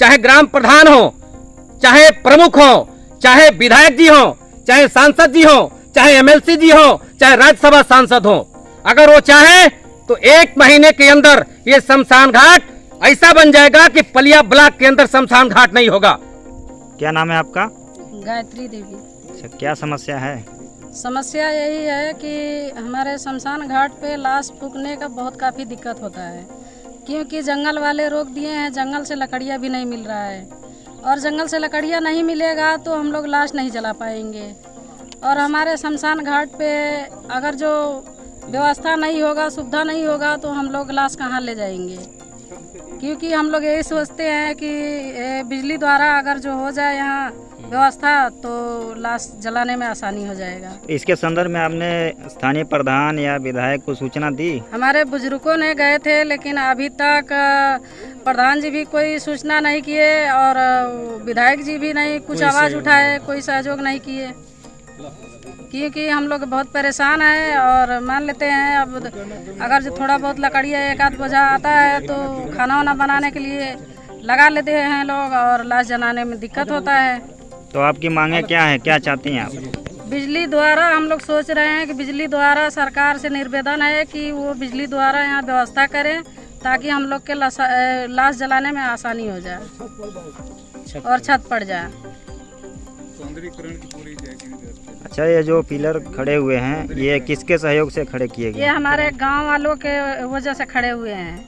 चाहे ग्राम प्रधान हो, चाहे प्रमुख हो, चाहे विधायक जी हो, चाहे सांसद जी हो, चाहे एमएलसी जी हो, चाहे राज्यसभा सांसद हो, अगर वो चाहे तो 1 महीने के अंदर ये शमशान घाट ऐसा बन जाएगा कि पलिया ब्लॉक के अंदर शमशान घाट नहीं होगा। क्या नाम है आपका? गायत्री देवी। अच्छा, क्या समस्या है? समस्या यही है कि हमारे शमशान घाट पे लाश फूकने का बहुत काफ़ी दिक्कत होता है, क्योंकि जंगल वाले रोक दिए हैं, जंगल से लकड़ियाँ भी नहीं मिल रहा है, और जंगल से लकड़ियाँ नहीं मिलेगा तो हम लोग लाश नहीं जला पाएंगे। और हमारे शमशान घाट पे अगर जो व्यवस्था नहीं होगा, सुविधा नहीं होगा, तो हम लोग लाश कहाँ ले जाएंगे? क्योंकि हम लोग यही सोचते हैं कि बिजली द्वारा अगर जो हो जाए यहाँ व्यवस्था तो लाश जलाने में आसानी हो जाएगा। इसके संदर्भ में आपने स्थानीय प्रधान या विधायक को सूचना दी? हमारे बुजुर्गों ने गए थे, लेकिन अभी तक प्रधान जी भी कोई सूचना नहीं किए और विधायक जी भी नहीं कुछ आवाज़ उठाए, कोई सहयोग नहीं किए, क्योंकि हम लोग बहुत परेशान हैं। और मान लेते हैं अब अगर जो थोड़ा बहुत लकड़ियाँ 1-8 बोझा आता है तो खाना वाना बनाने के लिए लगा लेते हैं लोग, और लाश जलाने में दिक्कत होता है। तो आपकी मांगे क्या है, क्या चाहती हैं आप? बिजली द्वारा हम लोग सोच रहे हैं कि बिजली द्वारा सरकार से निवेदन है कि वो बिजली द्वारा यहाँ व्यवस्था करें, ताकि हम लोग के लाश जलाने में आसानी हो जाए और छत पड़ जाए। अच्छा, ये जो पिलर खड़े हुए हैं ये किसके सहयोग से खड़े किए गए? ये हमारे गांव वालों के वजह से खड़े हुए हैं।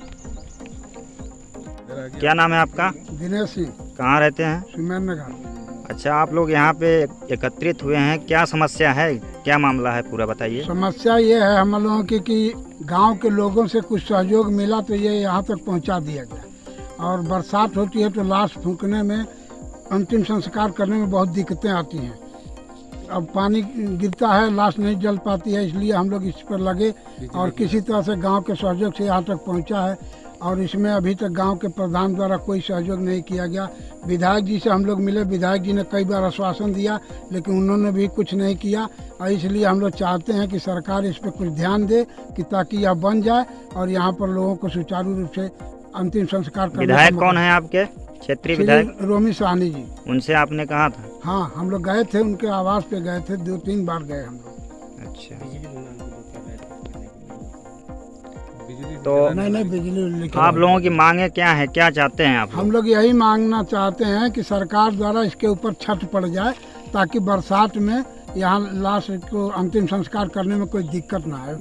क्या नाम है आपका? दिनेश सिंह। कहाँ रहते हैं? सुमेर नगर। अच्छा, आप लोग यहाँ पे एकत्रित हुए हैं, क्या समस्या है, क्या मामला है, पूरा बताइए। समस्या ये है हम लोगों की कि गांव के लोगों से कुछ सहयोग मिला तो ये यहाँ तक पहुँचा दिया गया, और बरसात होती है तो लाश फूंकने में, अंतिम संस्कार करने में बहुत दिक्कतें आती हैं। अब पानी गिरता है, लाश नहीं जल पाती है, इसलिए हम लोग इस पर लगे और किसी तरह से गांव के सहयोग से यहाँ तक पहुँचा है। और इसमें अभी तक गांव के प्रधान द्वारा कोई सहयोग नहीं किया गया। विधायक जी से हम लोग मिले, विधायक जी ने कई बार आश्वासन दिया, लेकिन उन्होंने भी कुछ नहीं किया। और इसलिए हम लोग चाहते हैं कि सरकार इस पर कुछ ध्यान दे कि ताकि यह बन जाए और यहाँ पर लोगों को सुचारू रूप से अंतिम संस्कार करने। विधायक कौन है आपके? क्षेत्रीय विधायक रोमी साहनी जी। उनसे आपने कहा था? हाँ, हम लोग गए थे, उनके आवास पे गए थे, 2-3 बार गए हम लोग। अच्छा, तो नहीं बिजली। आप लोगों की मांगे क्या है, क्या चाहते हैं आप? हम लोग यही मांगना चाहते हैं कि सरकार द्वारा इसके ऊपर छत पड़ जाए, ताकि बरसात में यहाँ लाश को अंतिम संस्कार करने में कोई दिक्कत ना आए।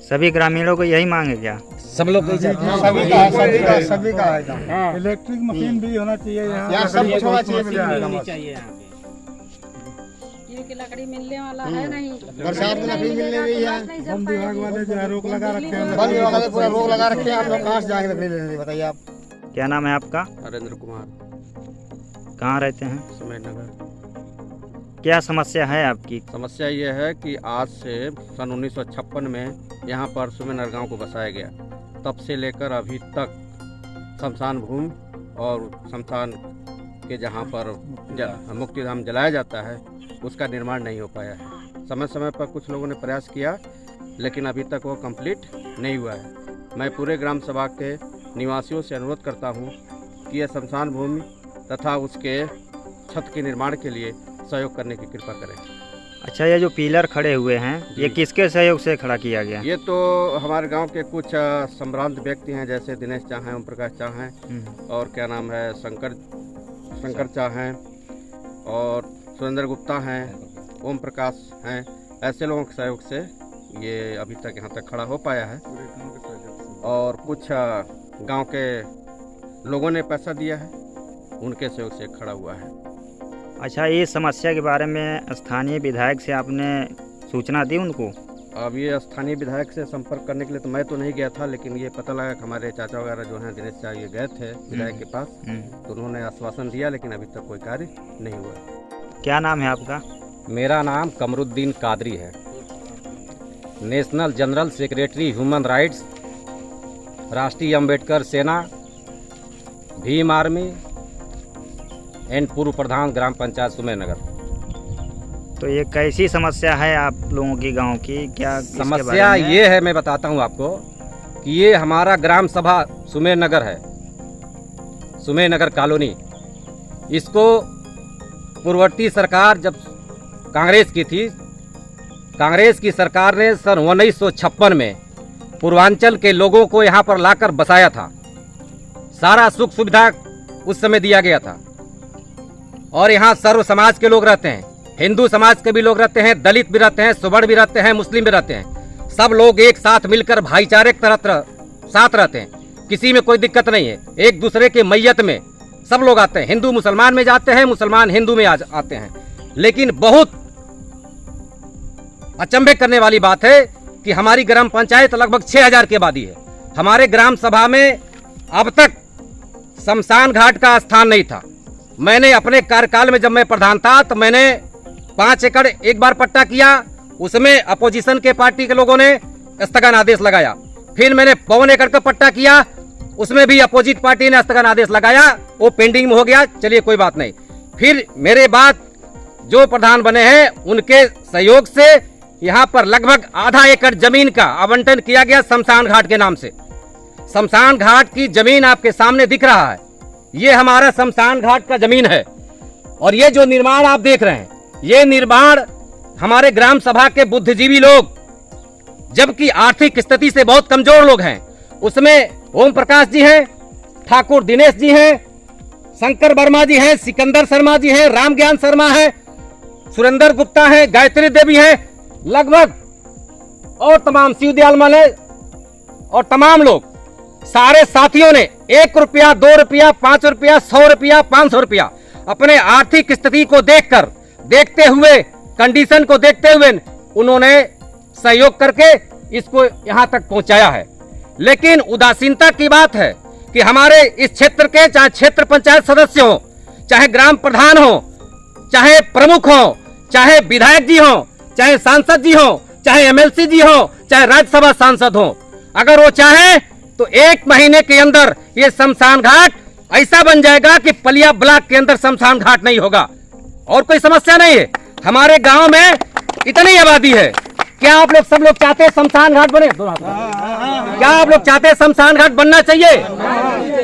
सभी ग्रामीणों को यही मांगे क्या? सब लोग सभी का है। इलेक्ट्रिक मशीन भी होना चाहिए यहाँ, सब कुछ होना चाहिए। क्योंकि लकड़ी मिलने वाला है नहीं, बरसात में लकड़ी मिलने नहीं है। वन विभाग वाले जो है रोक लगा रखे हैं, वन विभाग वाले पूरा रोक लगा रखे हैं। हम लोग कहाँ से जाएंगे लकड़ी लेने, बताइए आप। क्या नाम है आपका? नरेंद्र कुमार। कहाँ रहते हैं? सुमेर नगर। क्या समस्या है आपकी? समस्या ये है कि आज से सन 1956 में यहाँ पर सुमेर गांव को बसाया गया, तब से लेकर अभी तक शमशान भूमि और शमशान के जहाँ पर मुक्तिधाम जलाया जाता है उसका निर्माण नहीं हो पाया है। समय समय पर कुछ लोगों ने प्रयास किया, लेकिन अभी तक वो कंप्लीट नहीं हुआ है। मैं पूरे ग्राम सभा के निवासियों से अनुरोध करता हूँ कि यह शमशान भूमि तथा उसके छत के निर्माण के लिए सहयोग करने की कृपा करें। अच्छा, ये जो पिलर खड़े हुए हैं ये किसके सहयोग से खड़ा किया गया? ये तो हमारे गांव के कुछ संभ्रांत व्यक्ति हैं, जैसे दिनेश चा हैं, ओम प्रकाश चा हैं, और क्या नाम है शंकर चा हैं, और सुरेंद्र गुप्ता हैं, ओम प्रकाश हैं। ऐसे लोगों के सहयोग से ये अभी तक यहाँ तक खड़ा हो पाया है, और कुछ गांव के लोगों ने पैसा दिया है, उनके सहयोग से खड़ा हुआ है। अच्छा, ये समस्या के बारे में स्थानीय विधायक से आपने सूचना दी उनको? अब ये स्थानीय विधायक से संपर्क करने के लिए तो मैं तो नहीं गया था, लेकिन ये पता लगा कि हमारे चाचा वगैरह जो हैं दिनेश चा, ये गए थे विधायक के पास, तो उन्होंने आश्वासन दिया, लेकिन अभी तक कोई कार्य नहीं हुआ। क्या नाम है आपका? मेरा नाम कमरुद्दीन कादरी है, national general secretary human rights, राष्ट्रीय अम्बेडकर सेना, भीम आर्मी एंड पूर्व प्रधान ग्राम पंचायत सुमेर नगर। तो ये कैसी समस्या है आप लोगों की गांव की? क्या समस्या ये है, मैं बताता हूँ आपको कि ये हमारा ग्राम सभा सुमेर नगर है। सुमेर नगर कॉलोनी, इसको पूर्ववर्ती सरकार जब कांग्रेस की थी, कांग्रेस की सरकार ने सन 1956 में पूर्वांचल के लोगों को यहाँ पर लाकर बसाया था। सारा सुख सुविधा उस समय दिया गया था और यहाँ सर्व समाज के लोग रहते हैं, हिंदू समाज के भी लोग रहते हैं, दलित भी रहते हैं, सुवर्ण भी रहते हैं, मुस्लिम भी रहते हैं। सब लोग एक साथ मिलकर भाईचारे के तरह साथ रहते हैं, किसी में कोई दिक्कत नहीं है। एक दूसरे के मैयत में सब लोग आते हैं, हिंदू मुसलमान में जाते हैं, मुसलमान हिंदू में आते हैं। लेकिन बहुत अचंभे करने वाली बात है कि हमारी ग्राम पंचायत लगभग 6000 की आबादी है। हमारे ग्राम सभा में अब तक शमशान घाट का स्थान नहीं था। मैंने अपने कार्यकाल में जब मैं प्रधान था तो मैंने 5 एकड़ एक बार पट्टा किया, उसमें अपोजिशन के पार्टी के लोगों ने स्थगन आदेश लगाया। फिर मैंने 1.25 एकड़ का पट्टा किया, उसमें भी अपोजिट पार्टी ने स्थगन आदेश लगाया, वो पेंडिंग में हो गया, चलिए कोई बात नहीं। फिर मेरे बाद जो प्रधान बने हैं उनके सहयोग से यहाँ पर लगभग आधा एकड़ जमीन का आवंटन किया गया शमशान घाट के नाम से। शमशान घाट की जमीन आपके सामने दिख रहा है, ये हमारा शमशान घाट का जमीन है। और ये जो निर्माण आप देख रहे हैं, ये निर्माण हमारे ग्राम सभा के बुद्धिजीवी लोग, जबकि आर्थिक स्थिति से बहुत कमजोर लोग हैं, उसमें ओम प्रकाश जी हैं, ठाकुर दिनेश जी हैं, शंकर वर्मा जी हैं, सिकंदर शर्मा जी हैं, राम ज्ञान शर्मा है, सुरेंद्र गुप्ता है, गायत्री देवी है, लगभग और तमाम शिवदयाल मले और तमाम लोग, सारे साथियों ने 1 रुपया, 2 रुपया, 5 रुपया, 100 रुपया, 500 रुपया अपने आर्थिक स्थिति को देखते हुए, कंडीशन को देखते हुए उन्होंने सहयोग करके इसको यहां तक पहुंचाया है। लेकिन उदासीनता की बात है कि हमारे इस क्षेत्र के चाहे क्षेत्र पंचायत सदस्य हो, चाहे ग्राम प्रधान हो, चाहे प्रमुख हो, चाहे विधायक जी हो, चाहे सांसद जी हो, चाहे एमएलसी जी हो, चाहे राज्यसभा सांसद हो, अगर वो चाहे तो 1 महीने के अंदर ये शमशान घाट ऐसा बन जाएगा कि पलिया ब्लॉक के अंदर शमशान घाट नहीं होगा और कोई समस्या नहीं है। हमारे गांव में इतनी आबादी है, क्या आप लोग सब लोग चाहते हैं शमशान घाट बने? क्या आप लोग चाहते हैं शमशान घाट बनना चाहिए?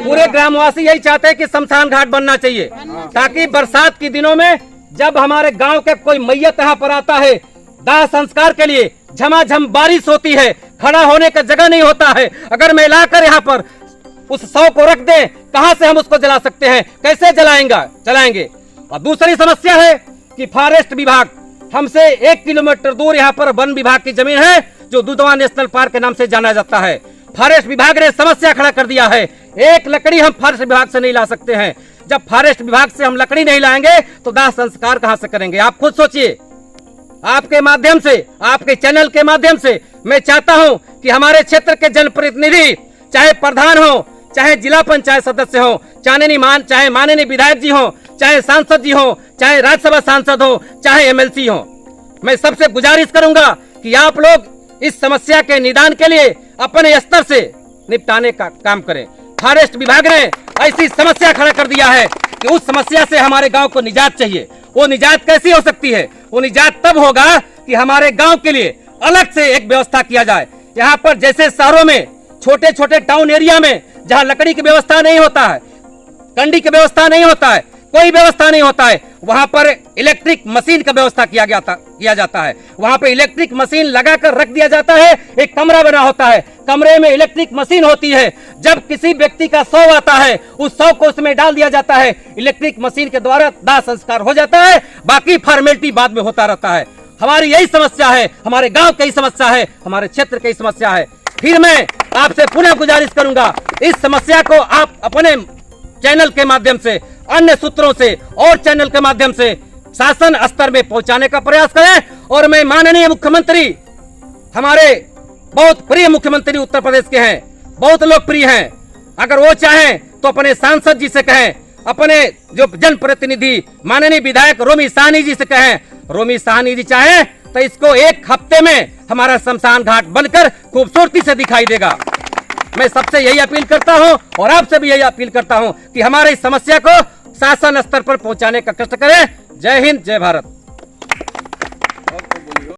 पूरे ग्रामवासी यही चाहते हैं कि शमशान घाट बनना चाहिए, ताकि बरसात के दिनों में जब हमारे गांव के कोई मैयत यहाँ पर आता है दाह संस्कार के लिए, झमाझम बारिश होती है, खड़ा होने का जगह नहीं होता है, अगर मैं लाकर यहाँ पर उस शव को रख दें, कहां से हम उसको जला सकते हैं? कैसे जलाएंगे? और दूसरी समस्या है कि फॉरेस्ट विभाग हमसे 1 किलोमीटर दूर यहाँ पर वन विभाग की जमीन है जो दुधवा नेशनल पार्क के नाम से जाना जाता है। फॉरेस्ट विभाग ने समस्या खड़ा कर दिया है, एक लकड़ी हम फॉरेस्ट विभाग से नहीं ला सकते हैं। जब फॉरेस्ट विभाग से हम लकड़ी नहीं लाएंगे तो दाह संस्कार कहां से करेंगे? आप खुद सोचिए। आपके माध्यम से, आपके चैनल के माध्यम से मैं चाहता हूं कि हमारे क्षेत्र के जनप्रतिनिधि, चाहे प्रधान हो, चाहे जिला पंचायत सदस्य हो, चाहे माननीय विधायक जी हो, चाहे सांसद जी हो, चाहे राज्यसभा सांसद हो, चाहे एमएलसी हो, मैं सबसे गुजारिश करूंगा कि आप लोग इस समस्या के निदान के लिए अपने स्तर से निपटाने का काम करें। फॉरेस्ट विभाग ने ऐसी समस्या खड़ा कर दिया है कि उस समस्या से हमारे गांव को निजात चाहिए। वो निजात कैसी हो सकती है? वो निजात तब होगा कि हमारे गांव के लिए अलग से एक व्यवस्था किया जाए। यहाँ पर जैसे शहरों में, छोटे छोटे टाउन एरिया में जहाँ लकड़ी की व्यवस्था नहीं होता है, कंडी की व्यवस्था नहीं होता है, कोई व्यवस्था नहीं होता है, वहां पर इलेक्ट्रिक मशीन का व्यवस्था किया जाता है। वहां पर इलेक्ट्रिक मशीन लगाकर रख दिया जाता है, एक कमरा बना होता है, कमरे में इलेक्ट्रिक मशीन होती है। जब किसी व्यक्ति का शव आता है, उस शव को उसमें डाल दिया जाता है, इलेक्ट्रिक मशीन के द्वारा दाह संस्कार हो जाता है, बाकी फॉर्मेलिटी बाद में होता रहता है। हमारी यही समस्या है, हमारे गांव की समस्या है, हमारे क्षेत्र की समस्या है। फिर मैं आपसे पुनः गुजारिश करूंगा, इस समस्या को आप अपने चैनल के माध्यम से, अन्य सूत्रों से और चैनल के माध्यम से शासन स्तर में पहुंचाने का प्रयास करें। और मैं माननीय मुख्यमंत्री, हमारे बहुत प्रिय मुख्यमंत्री उत्तर प्रदेश के हैं, बहुत लोकप्रिय हैं, अगर वो चाहें तो अपने सांसद जी से कहें, अपने जो जनप्रतिनिधि माननीय विधायक रोमी साहनी जी से कहें, रोमी साहनी जी चाहें तो इसको 1 हफ्ते में हमारा शमशान घाट बनकर खूबसूरती से दिखाई देगा। मैं सबसे यही अपील करता हूं और आपसे भी यही अपील करता हूं कि हमारे इस समस्या को शासन स्तर पर पहुंचाने का कष्ट करें। जय हिंद, जय भारत।